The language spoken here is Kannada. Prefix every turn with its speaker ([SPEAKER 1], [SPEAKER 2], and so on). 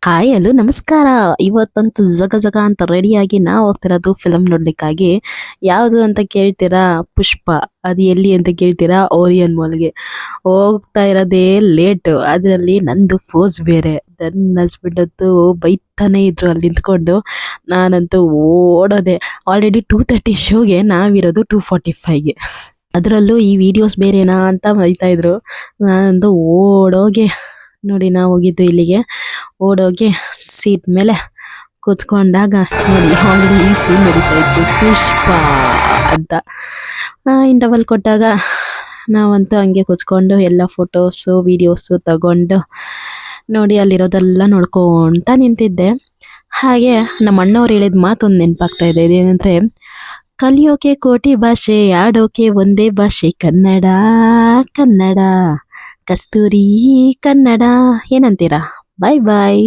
[SPEAKER 1] ಹಾಯ್ ಹಲೋ ನಮಸ್ಕಾರ. ಇವತ್ತಂತೂ ಜಗ ಜಗ ಅಂತ ರೆಡಿಯಾಗಿ ನಾವು ಹೋಗ್ತಿರೋದು ಫಿಲಮ್ ನೋಡ್ಲಿಕ್ಕಾಗಿ. ಯಾವುದು ಅಂತ ಕೇಳ್ತೀರಾ? ಪುಷ್ಪ. ಅದು ಎಲ್ಲಿ ಅಂತ ಕೇಳ್ತೀರಾ? ಓರಿಯನ್ ಮಾಲ್ಗೆ. ಹೋಗ್ತಾ ಇರೋದೇ ಲೇಟು, ಅದರಲ್ಲಿ ನಂದು ಫೋಸ್ ಬೇರೆ. ನನ್ನ ಹಸ್ಬೆಂಡ್ ಅಂತೂ ಬೈತಾನೆ ಇದ್ರು ಅಲ್ಲಿ ನಿಂತ್ಕೊಂಡು. ನಾನಂತೂ ಓಡೋದೆ. ಆಲ್ರೆಡಿ 2:30 ಶೋಗೆ, ನಾವಿರೋದು 2:45ಗೆ. ಅದರಲ್ಲೂ ಈ ವಿಡಿಯೋಸ್ ಬೇರೆನಾ ಅಂತ ಬೈತಾ ಇದ್ರು. ನಾನಂತೂ ಓಡೋಗೆ, ನೋಡಿ ನಾವು ಹೋಗಿದ್ದು ಇಲ್ಲಿಗೆ. ಓಡೋಗಿ ಸೀಟ್ ಮೇಲೆ ಕೂತ್ಕೊಂಡಾಗ ನೋಡಿ ಆಲ್ರೆಡಿ ಈ ಸೀನ್ ನಡೀತಾ ಇತ್ತು, ಪುಷ್ಪ ಅಂತ. ಇಂಟರ್ವಲ್ ಕೊಟ್ಟಾಗ ನಾವಂತೂ ಹಂಗೆ ಕೂತ್ಕೊಂಡು ಎಲ್ಲ ಫೋಟೋಸು ವಿಡಿಯೋಸು ತಗೊಂಡು ನೋಡಿ ಅಲ್ಲಿರೋದೆಲ್ಲ ನೋಡ್ಕೊಳ್ತಾ ನಿಂತಿದ್ದೆ. ಹಾಗೆ ನಮ್ಮ ಅಣ್ಣವ್ರು ಹೇಳಿದ ಮಾತೊಂದು ನೆನಪಾಗ್ತಾ ಇದೆ. ಇದೇನಂದರೆ, ಕಲಿಯೋಕೆ ಕೋಟಿ ಭಾಷೆ, ಆಡೋಕೆ ಒಂದೇ ಭಾಷೆ ಕನ್ನಡ ಕನ್ನಡ, ಕಸ್ತೂರಿ ಕನ್ನಡ. ಏನಂತೀರಾ? ಬಾಯ್ ಬಾಯ್.